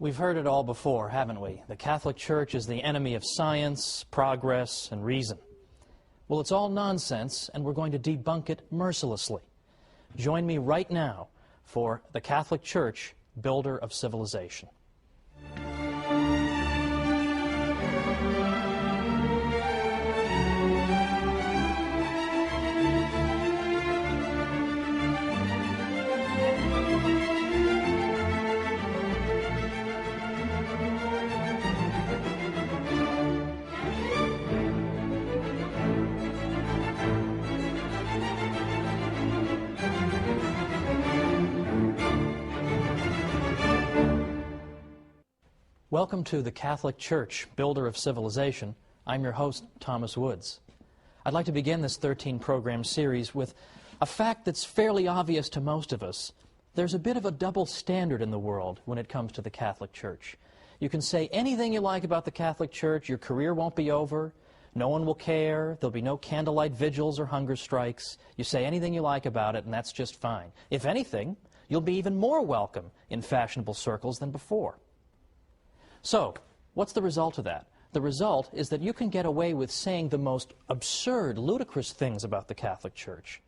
We've heard it all before, haven't we? The Catholic Church is the enemy of science, progress, and reason. Well, it's all nonsense, and we're going to debunk it mercilessly. Join me right now for the Catholic Church, Builder of Civilization. Welcome to the Catholic Church, Builder of Civilization. I'm your host, Thomas Woods. I'd like to begin this 13-program series with a fact that's fairly obvious to most of us. There's a bit of a double standard in the world when it comes to the Catholic Church. You can say anything you like about the Catholic Church, your career won't be over, no one will care, there'll be no candlelight vigils or hunger strikes. You say anything you like about it, and that's just fine. If anything, you'll be even more welcome in fashionable circles than before. So, what's the result of that? The result is that you can get away with saying the most absurd, ludicrous things about the Catholic Church.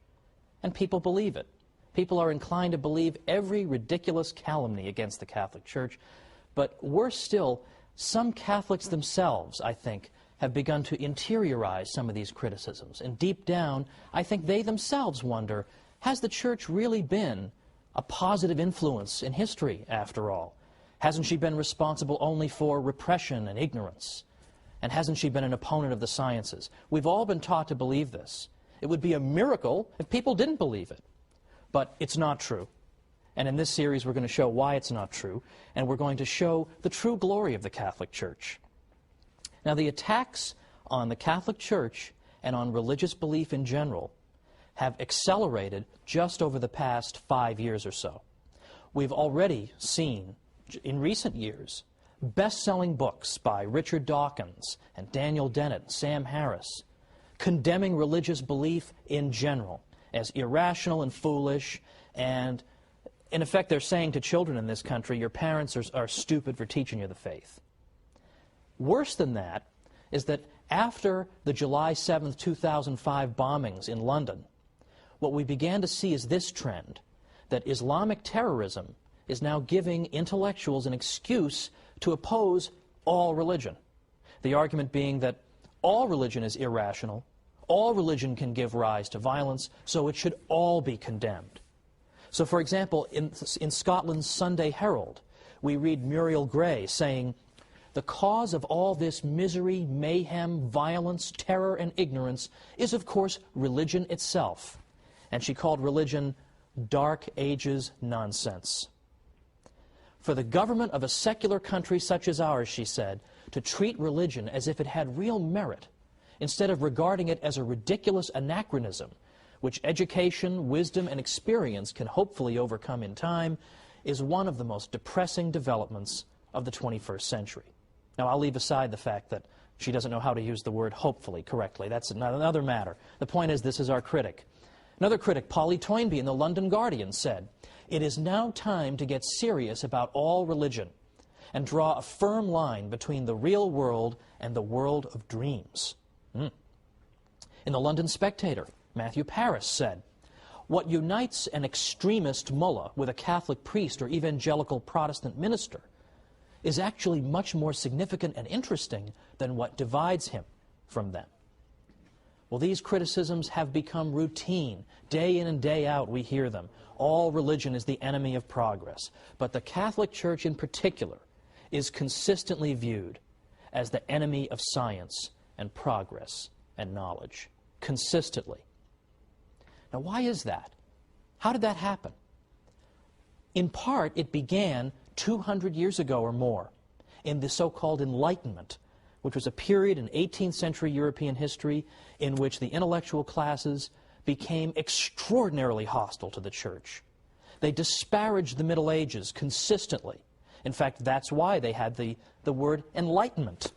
And people believe it. People are inclined to believe every ridiculous calumny against the Catholic Church. But worse still, some Catholics themselves, I think, have begun to interiorize some of these criticisms. And deep down, I think they themselves wonder, has the Church really been a positive influence in history, after all? Hasn't she been responsible only for repression and ignorance? And hasn't she been an opponent of the sciences? We've all been taught to believe this. It would be a miracle if people didn't believe it. But it's not true. And in this series, we're going to show why it's not true, and we're going to show the true glory of the Catholic Church. Now, the attacks on the Catholic Church and on religious belief in general have accelerated just over the past 5 years or so. We've already seen in recent years, best-selling books by Richard Dawkins and Daniel Dennett and Sam Harris condemning religious belief in general as irrational and foolish, and in effect they're saying to children in this country, your parents are stupid for teaching you the faith. Worse than that is that after the July 7th, 2005 bombings in London, what we began to see is this trend, that Islamic terrorism is now giving intellectuals an excuse to oppose all religion. The argument being that all religion is irrational, all religion can give rise to violence, so it should all be condemned. So, for example, in Scotland's Sunday Herald, we read Muriel Gray saying, "The cause of all this misery, mayhem, violence, terror, and ignorance is, of course, religion itself." And she called religion Dark Ages nonsense. For the government of a secular country such as ours, she said, to treat religion as if it had real merit, instead of regarding it as a ridiculous anachronism, which education, wisdom, and experience can hopefully overcome in time, is one of the most depressing developments of the 21st century. Now, I'll leave aside the fact that she doesn't know how to use the word hopefully correctly. That's another matter. The point is, this is our critic. Another critic, Polly Toynbee in the London Guardian, said, "It is now time to get serious about all religion and draw a firm line between the real world and the world of dreams." In the London Spectator, Matthew Paris said, "What unites an extremist mullah with a Catholic priest or evangelical Protestant minister is actually much more significant and interesting than what divides him from them." Well, these criticisms have become routine. Day in and day out, we hear them. All religion is the enemy of progress. But the Catholic Church in particular is consistently viewed as the enemy of science and progress and knowledge. Consistently. Now, why is that? How did that happen? In part, it began 200 years ago or more in the so-called Enlightenment, which was a period in 18th century European history in which the intellectual classes became extraordinarily hostile to the Church. They disparaged the Middle Ages consistently. In fact, that's why they had the word Enlightenment.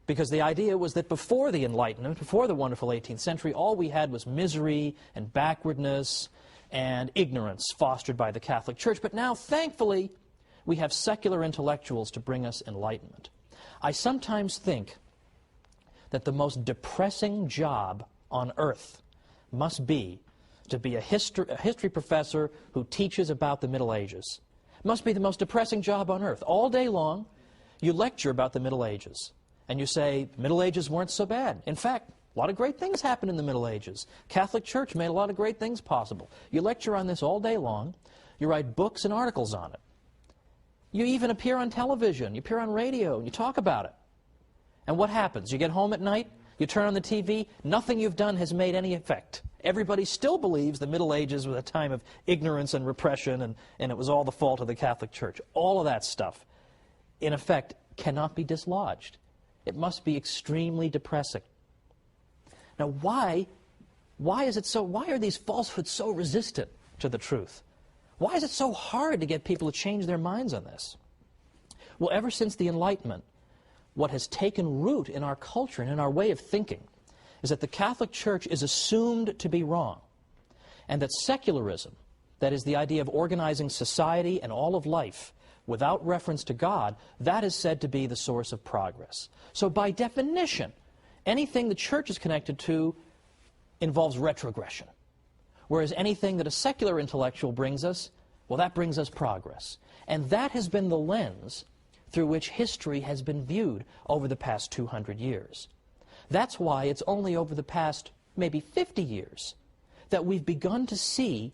Because the idea was that before the Enlightenment, before the wonderful 18th century, all we had was misery and backwardness and ignorance fostered by the Catholic Church. But now, thankfully, we have secular intellectuals to bring us enlightenment. I sometimes think that the most depressing job on earth must be to be a history professor who teaches about the Middle Ages. It must be the most depressing job on earth. All day long, you lecture about the Middle Ages, and you say, Middle Ages weren't so bad. In fact, a lot of great things happened in the Middle Ages. Catholic Church made a lot of great things possible. You lecture on this all day long. You write books and articles on it. You even appear on television. You appear on radio, and you talk about it. And what happens? You get home at night, you turn on the TV, nothing you've done has made any effect. Everybody still believes the Middle Ages was a time of ignorance and repression, and it was all the fault of the Catholic Church. All of that stuff, in effect, cannot be dislodged. It must be extremely depressing. Now, why are these falsehoods so resistant to the truth? Why is it so hard to get people to change their minds on this? Well, ever since the Enlightenment, what has taken root in our culture and in our way of thinking is that the Catholic Church is assumed to be wrong, and that secularism, that is the idea of organizing society and all of life without reference to God, that is said to be the source of progress. So by definition, anything the Church is connected to involves retrogression, whereas anything that a secular intellectual brings us, well, that brings us progress. And that has been the lens through which history has been viewed over the past 200 years. That's why it's only over the past maybe 50 years that we've begun to see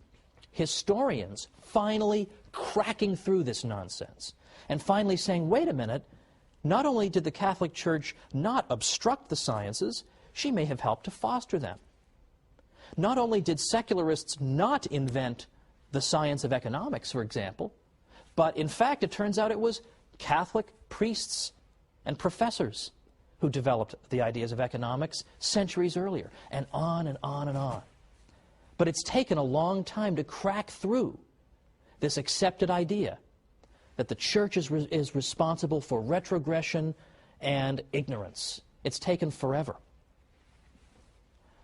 historians finally cracking through this nonsense and finally saying, wait a minute, not only did the Catholic Church not obstruct the sciences, she may have helped to foster them. Not only did secularists not invent the science of economics, for example, but in fact it turns out it was Catholic priests and professors who developed the ideas of economics centuries earlier, and on and on and on. But it's taken a long time to crack through this accepted idea that the Church is responsible for retrogression and ignorance. It's taken forever.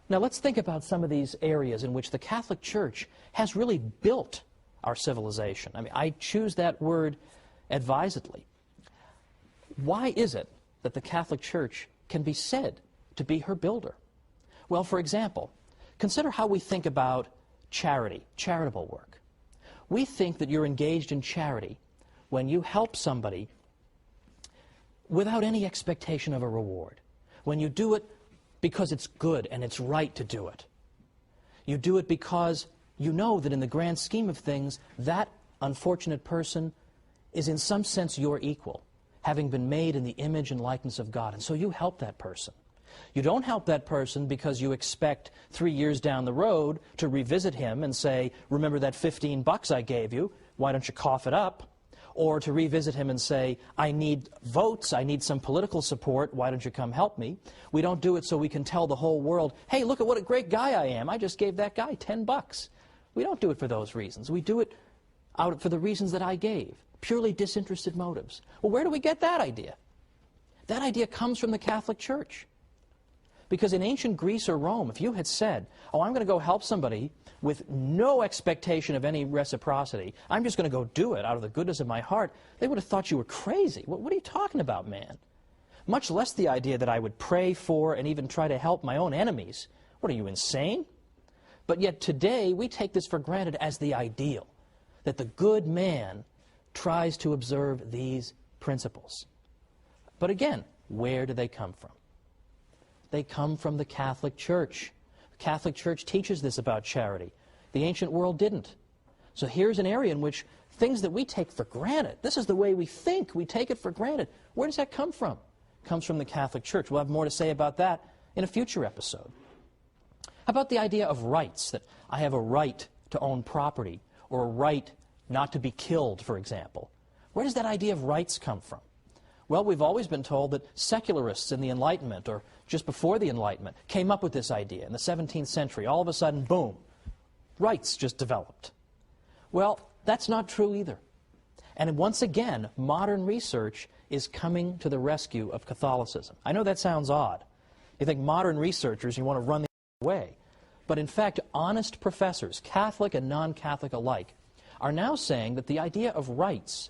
Now let's think about some of these areas in which the Catholic Church has really built our civilization. I mean, I choose that word advisedly. Why is it that the Catholic Church can be said to be her builder? Well, for example, consider how we think about charity, charitable work. We think that you're engaged in charity when you help somebody without any expectation of a reward, when you do it because it's good and it's right to do it. You do it because you know that in the grand scheme of things, that unfortunate person is in some sense your equal, having been made in the image and likeness of God. And so you help that person. You don't help that person because you expect 3 years down the road to revisit him and say, remember that $15 I gave you, why don't you cough it up? Or to revisit him and say, I need votes, I need some political support, why don't you come help me? We don't do it so we can tell the whole world, hey, look at what a great guy I am, I just gave that guy $10. We don't do it for those reasons. We do it out for the reasons that I gave, purely disinterested motives. Well, where do we get that idea? That idea comes from the Catholic Church. Because in ancient Greece or Rome, if you had said, oh, I'm going to go help somebody with no expectation of any reciprocity, I'm just going to go do it out of the goodness of my heart, they would have thought you were crazy. What are you talking about, man? Much less the idea that I would pray for and even try to help my own enemies. What are you, insane? But yet today, we take this for granted as the ideal, that the good man tries to observe these principles. But again, where do they come from? They come from the Catholic Church. The Catholic Church teaches this about charity. The ancient world didn't. So here's an area in which things that we take for granted, this is the way we think, we take it for granted. Where does that come from? It comes from the Catholic Church. We'll have more to say about that in a future episode. How about the idea of rights, that I have a right to own property, or a right not to be killed, for example? Where does that idea of rights come from? Well, we've always been told that secularists in the Enlightenment, or just before the Enlightenment, came up with this idea in the 17th century. All of a sudden, boom, rights just developed. Well, that's not true either. And once again, modern research is coming to the rescue of Catholicism. I know that sounds odd. You think modern researchers, you want to run the other way. But in fact, honest professors, Catholic and non-Catholic alike, are now saying that the idea of rights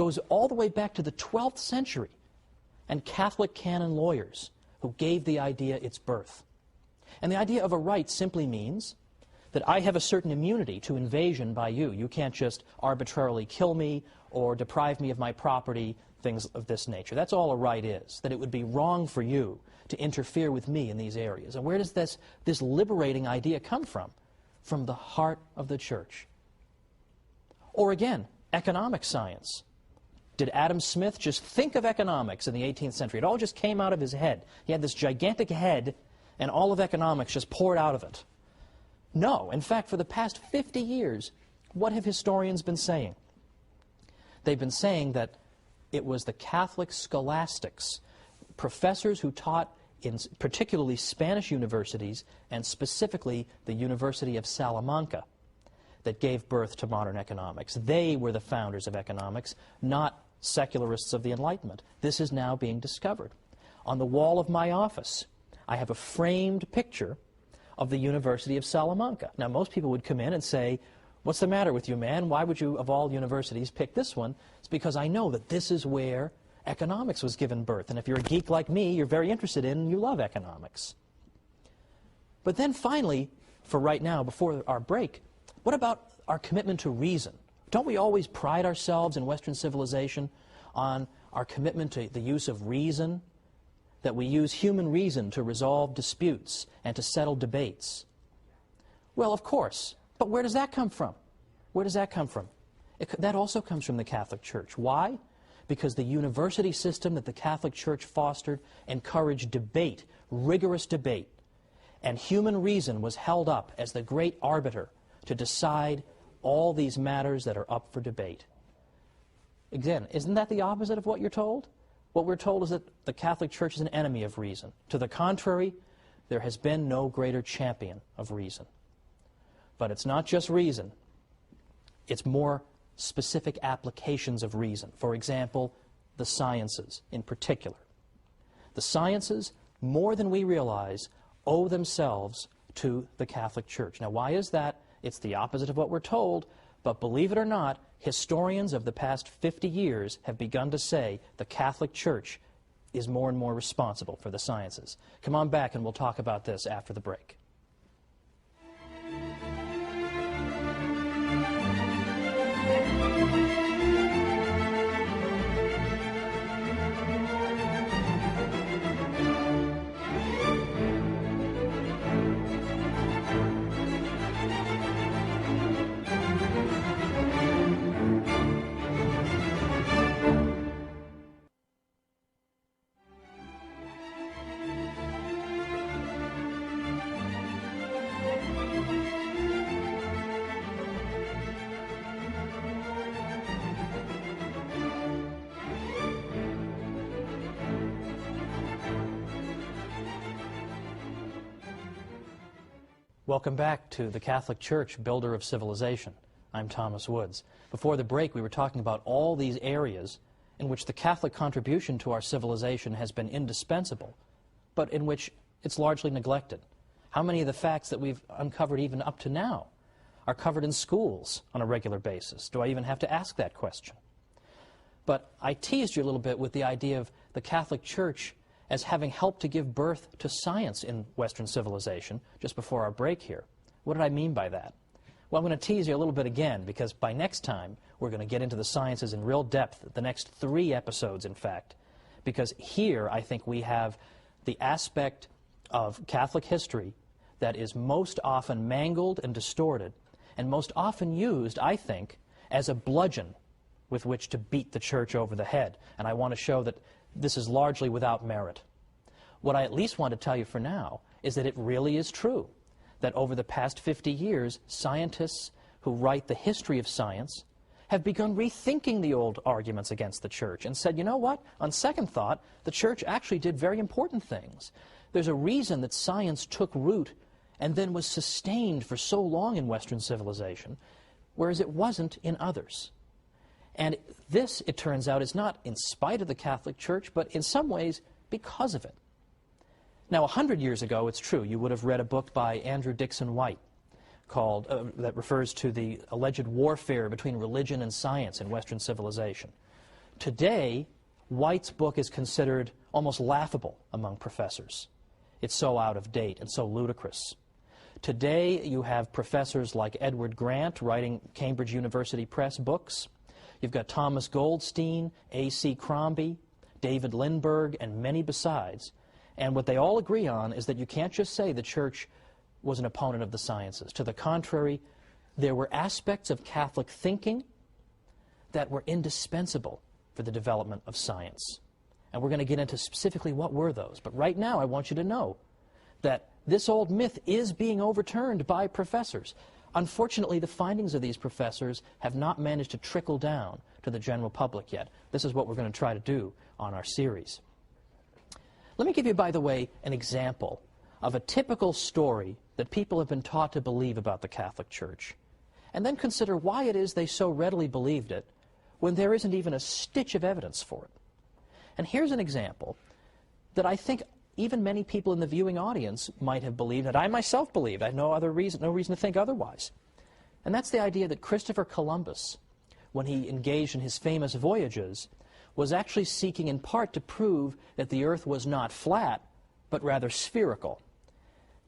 goes all the way back to the 12th century and Catholic canon lawyers who gave the idea its birth. And the idea of a right simply means that I have a certain immunity to invasion by you. You can't just arbitrarily kill me or deprive me of my property, things of this nature. That's all a right is, that it would be wrong for you to interfere with me in these areas. And where does this liberating idea come from? From the heart of the church. Or again, economic science. Did Adam Smith just think of economics in the 18th century? It all just came out of his head. He had this gigantic head, and all of economics just poured out of it. No. In fact, for the past 50 years, what have historians been saying? They've been saying that it was the Catholic scholastics, professors who taught in particularly Spanish universities, and specifically the University of Salamanca, that gave birth to modern economics. They were the founders of economics, not secularists of the Enlightenment. This is now being discovered. On the wall of my office, I have a framed picture of the University of Salamanca. Now, most people would come in and say, "What's the matter with you, man? Why would you, of all universities, pick this one?" It's because I know that this is where economics was given birth. And if you're a geek like me, you're very interested in and you love economics. But then finally, for right now, before our break, what about our commitment to reason? Don't we always pride ourselves in Western civilization on our commitment to the use of reason? That we use human reason to resolve disputes and to settle debates? Well, of course. But where does that come from? Where does that come from? That also comes from the Catholic Church. Why? Because the university system that the Catholic Church fostered encouraged debate, rigorous debate. And human reason was held up as the great arbiter to decide all these matters that are up for debate. Again, isn't that the opposite of what you're told? What we're told is that the Catholic Church is an enemy of reason. To the contrary, there has been no greater champion of reason. But it's not just reason. It's more specific applications of reason. For example, the sciences in particular. The sciences, more than we realize, owe themselves to the Catholic Church. Now, why is that? It's the opposite of what we're told, but believe it or not, historians of the past 50 years have begun to say the Catholic Church is more and more responsible for the sciences. Come on back and we'll talk about this after the break. Welcome back to the Catholic Church, Builder of Civilization. I'm Thomas Woods. Before the break, we were talking about all these areas in which the Catholic contribution to our civilization has been indispensable, but in which it's largely neglected. How many of the facts that we've uncovered even up to now are covered in schools on a regular basis? Do I even have to ask that question? But I teased you a little bit with the idea of the Catholic Church as having helped to give birth to science in Western civilization just before our break here. What did I mean by that? Well, I'm going to tease you a little bit again, because by next time we're going to get into the sciences in real depth, the next 3 episodes, in fact, because here I think we have the aspect of Catholic history that is most often mangled and distorted, and most often used, I think, as a bludgeon with which to beat the Church over the head. And I want to show that this is largely without merit. What I at least want to tell you for now is that it really is true that over the past 50 years, scientists who write the history of science have begun rethinking the old arguments against the Church and said, you know what, on second thought, the Church actually did very important things. There's a reason that science took root and then was sustained for so long in Western civilization, whereas it wasn't in others. And this, it turns out, is not in spite of the Catholic Church, but in some ways because of it. Now, 100 years ago, it's true, you would have read a book by Andrew Dixon White called, that refers to the alleged warfare between religion and science in Western civilization. Today, White's book is considered almost laughable among professors. It's so out of date and so ludicrous. Today, you have professors like Edward Grant writing Cambridge University Press books. You've got Thomas Goldstein, A.C. Crombie, David Lindbergh, and many besides. And what they all agree on is that you can't just say the Church was an opponent of the sciences. To the contrary, there were aspects of Catholic thinking that were indispensable for the development of science. And we're going to get into specifically what were those. But right now, I want you to know that this old myth is being overturned by professors. Unfortunately, the findings of these professors have not managed to trickle down to the general public yet. This is what we're going to try to do on our series. Let me give you, by the way, an example of a typical story that people have been taught to believe about the Catholic Church, and then consider why it is they so readily believed it when there isn't even a stitch of evidence for it. And here's an example that I think even many people in the viewing audience might have believed, that I myself believed. I have no reason to think otherwise. And that's the idea that Christopher Columbus, when he engaged in his famous voyages, was actually seeking in part to prove that the Earth was not flat, but rather spherical.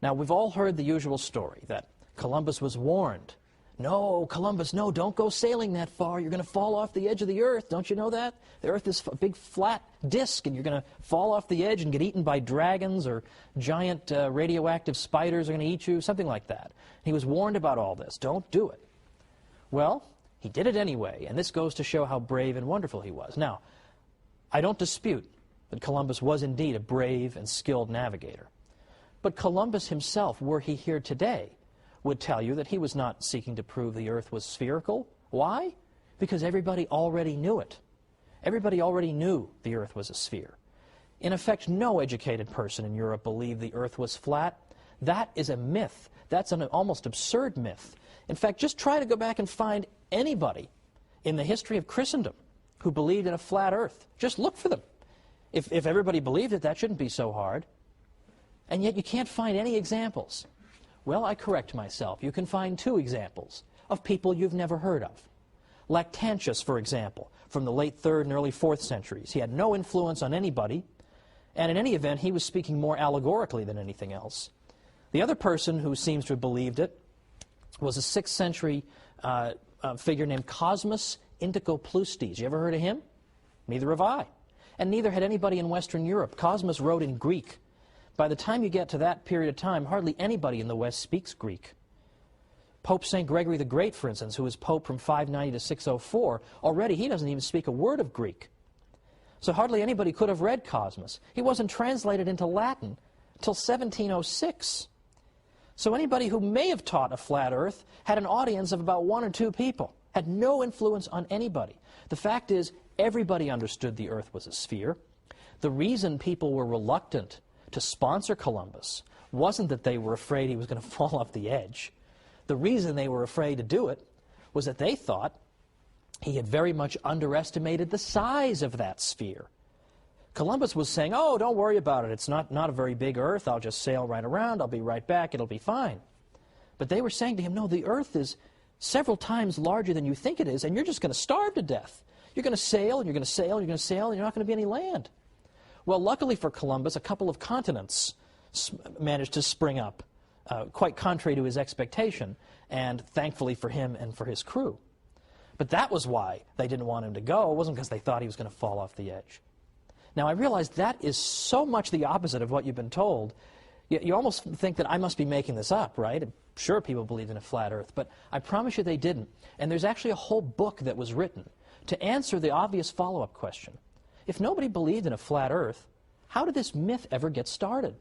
Now, we've all heard the usual story that Columbus was warned. No, Columbus, no, don't go sailing that far. You're going to fall off the edge of the Earth. Don't you know that? The Earth is a big flat disk, and you're going to fall off the edge and get eaten by dragons, or giant radioactive spiders are going to eat you, something like that. He was warned about all this. Don't do it. Well, he did it anyway, and this goes to show how brave and wonderful he was. Now, I don't dispute that Columbus was indeed a brave and skilled navigator. But Columbus himself, were he here today, would tell you that he was not seeking to prove the Earth was spherical. Why? Because everybody already knew it. Everybody already knew the Earth was a sphere. In effect, no educated person in Europe believed the Earth was flat. That is a myth. That's an almost absurd myth. In fact, just try to go back and find anybody in the history of Christendom who believed in a flat Earth. Just look for them. If everybody believed it, that shouldn't be so hard. And yet you can't find any examples. Well, I correct myself. You can find two examples of people you've never heard of. Lactantius, for example, from the late 3rd and early 4th centuries. He had no influence on anybody, and in any event, he was speaking more allegorically than anything else. The other person who seems to have believed it was a 6th century figure named Cosmas Indicopleustes. You ever heard of him? Neither have I. And neither had anybody in Western Europe. Cosmas wrote in Greek. By the time you get to that period of time, hardly anybody in the West speaks Greek. Pope St. Gregory the Great, for instance, who was Pope from 590 to 604, already he doesn't even speak a word of Greek. So hardly anybody could have read Cosmas. He wasn't translated into Latin until 1706. So anybody who may have taught a flat Earth had an audience of about 1 or 2 people, had no influence on anybody. The fact is, everybody understood the Earth was a sphere. The reason people were reluctant to sponsor Columbus wasn't that they were afraid he was going to fall off the edge. The reason they were afraid to do it was that they thought he had very much underestimated the size of that sphere. Columbus was saying, oh, don't worry about it. It's not a very big Earth. I'll just sail right around. I'll be right back. It'll be fine. But they were saying to him, no, the Earth is several times larger than you think it is, and you're just going to starve to death. You're going to sail, and you're going to sail, and you're going to sail, and you're not going to be any land. Well, luckily for Columbus, a couple of continents managed to spring up, quite contrary to his expectation, and thankfully for him and for his crew. But that was why they didn't want him to go. It wasn't because they thought he was going to fall off the edge. Now, I realize that is so much the opposite of what you've been told. You almost think that I must be making this up, right? Sure, people believed in a flat Earth, but I promise you they didn't. And there's actually a whole book that was written to answer the obvious follow-up question. If nobody believed in a flat Earth, how did this myth ever get started?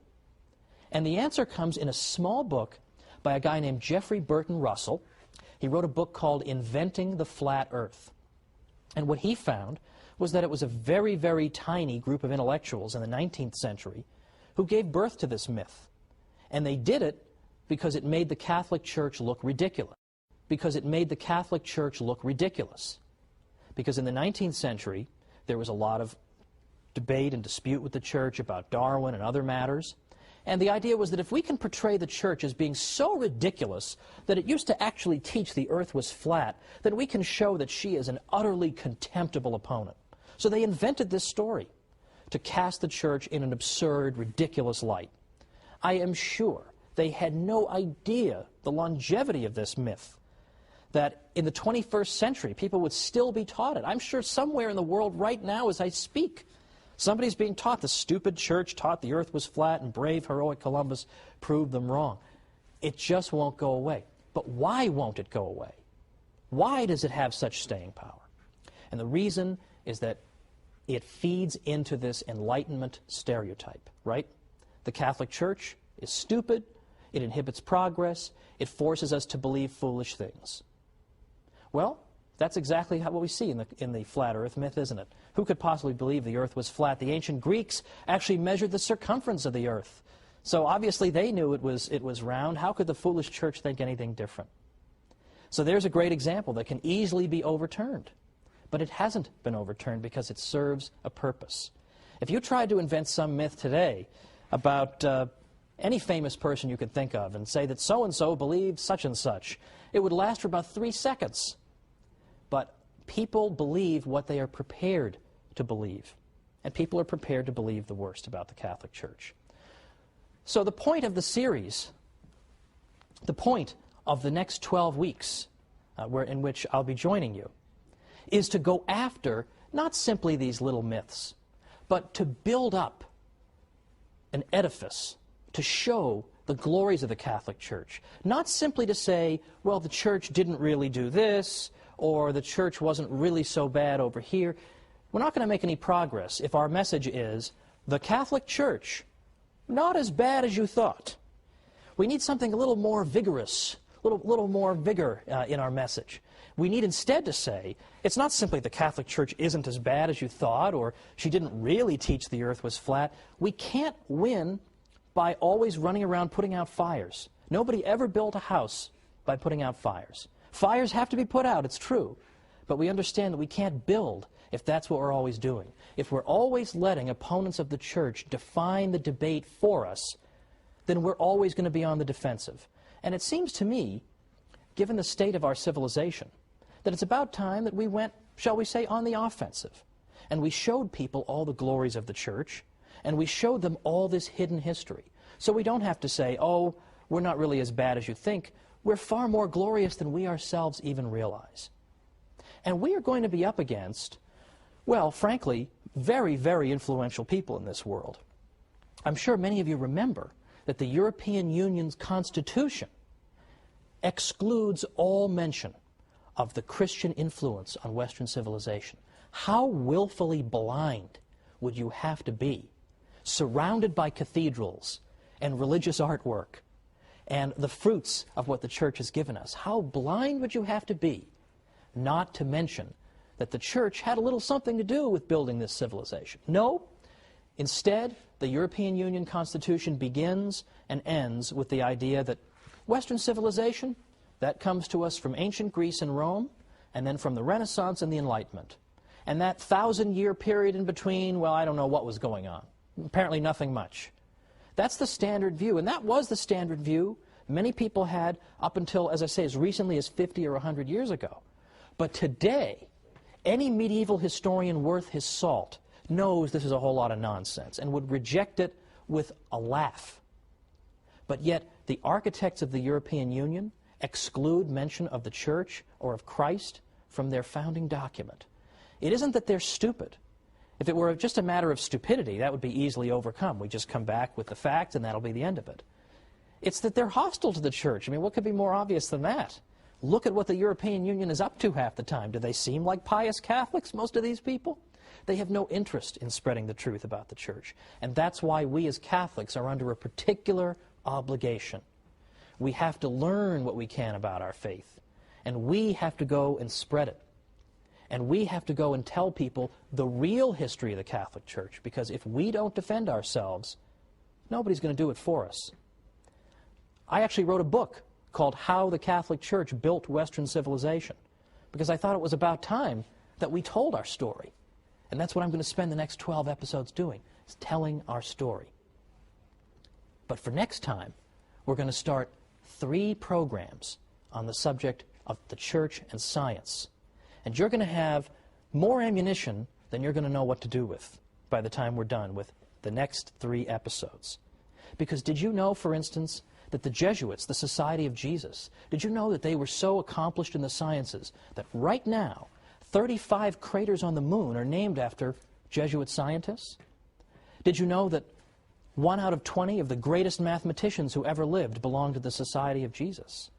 And the answer comes in a small book by a guy named Jeffrey Burton Russell. He wrote a book called Inventing the Flat Earth. And what he found was that it was a very, very tiny group of intellectuals in the 19th century who gave birth to this myth. And they did it because it made the Catholic Church look ridiculous. Because it made the Catholic Church look ridiculous. Because in the 19th century, there was a lot of debate and dispute with the Church about Darwin and other matters. And the idea was that if we can portray the Church as being so ridiculous that it used to actually teach the Earth was flat, then we can show that she is an utterly contemptible opponent. So they invented this story to cast the church in an absurd, ridiculous light. I am sure they had no idea the longevity of this myth, that in the 21st century people would still be taught it. I'm sure somewhere in the world right now as I speak, somebody's being taught the stupid church taught the earth was flat and brave, heroic Columbus proved them wrong. It just won't go away. But why won't it go away? Why does it have such staying power? And the reason is that it feeds into this Enlightenment stereotype, right? The Catholic Church is stupid, it inhibits progress, it forces us to believe foolish things. Well, that's exactly what we see in the flat earth myth, isn't it? Who could possibly believe the earth was flat? The ancient Greeks actually measured the circumference of the earth. So obviously they knew it was round. How could the foolish church think anything different? So there's a great example that can easily be overturned. But it hasn't been overturned because it serves a purpose. If you tried to invent some myth today about any famous person you could think of and say that so-and-so believed such and such, it would last for about 3 seconds. But people believe what they are prepared to believe. And people are prepared to believe the worst about the Catholic Church. So the point of the series, the point of the next 12 weeks in which I'll be joining you, is to go after not simply these little myths, but to build up an edifice to show the glories of the Catholic Church. Not simply to say, well, the church didn't really do this, or the church wasn't really so bad over here. We're not going to make any progress if our message is, the Catholic Church, not as bad as you thought. We need something a little more vigorous, a little more vigor in our message. We need instead to say, it's not simply the Catholic Church isn't as bad as you thought, or she didn't really teach the earth was flat. We can't win by always running around putting out fires. Nobody ever built a house by putting out fires. Fires have to be put out, it's true. But we understand that we can't build if that's what we're always doing. If we're always letting opponents of the church define the debate for us, then we're always going to be on the defensive. And it seems to me, given the state of our civilization, that it's about time that we went, shall we say, on the offensive. And we showed people all the glories of the church, and we showed them all this hidden history. So we don't have to say, oh, we're not really as bad as you think. We're far more glorious than we ourselves even realize. And we are going to be up against, well, frankly, very, very influential people in this world. I'm sure many of you remember that the European Union's Constitution excludes all mention of the Christian influence on Western civilization. How willfully blind would you have to be, surrounded by cathedrals and religious artwork and the fruits of what the church has given us? How blind would you have to be not to mention that the church had a little something to do with building this civilization? No. Instead, the European Union Constitution begins and ends with the idea that Western civilization, that comes to us from ancient Greece and Rome, and then from the Renaissance and the Enlightenment. And that 1,000-year period in between, well, I don't know what was going on. Apparently nothing much. That's the standard view, and that was the standard view many people had up until, as I say, as recently as 50 or 100 years ago. But today, any medieval historian worth his salt knows this is a whole lot of nonsense and would reject it with a laugh. But yet, the architects of the European Union exclude mention of the church or of Christ from their founding document. It isn't that they're stupid. If it were just a matter of stupidity, that would be easily overcome. We just come back with the facts and that'll be the end of it. It's that they're hostile to the church. I mean, what could be more obvious than that? Look at what the European Union is up to half the time. Do they seem like pious Catholics, most of these people? They have no interest in spreading the truth about the church. And that's why we as Catholics are under a particular obligation. We have to learn what we can about our faith. And we have to go and spread it. And we have to go and tell people the real history of the Catholic Church, because if we don't defend ourselves, nobody's going to do it for us. I actually wrote a book called How the Catholic Church Built Western Civilization, because I thought it was about time that we told our story. And that's what I'm going to spend the next 12 episodes doing, is telling our story. But for next time, we're going to start 3 programs on the subject of the church and science. And you're going to have more ammunition then you're going to know what to do with by the time we're done with the next 3 episodes. Because did you know, for instance, that the Jesuits, the Society of Jesus, did you know that they were so accomplished in the sciences that right now 35 craters on the moon are named after Jesuit scientists? Did you know that 1 out of 20 of the greatest mathematicians who ever lived belonged to the Society of Jesus?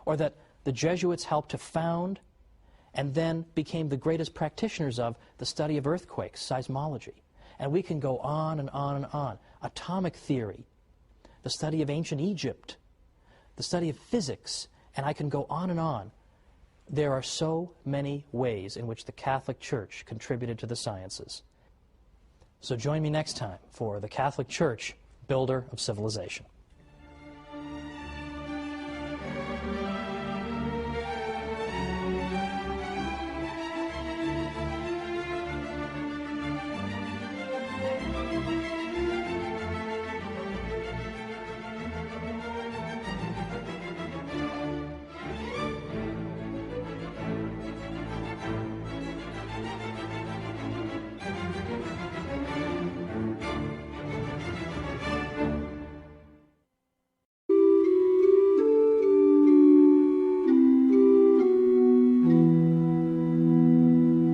Or that the Jesuits helped to found and then became the greatest practitioners of the study of earthquakes, seismology. And we can go on and on and on. Atomic theory, the study of ancient Egypt, the study of physics, and I can go on and on. There are so many ways in which the Catholic Church contributed to the sciences. So join me next time for the Catholic Church, Builder of Civilization.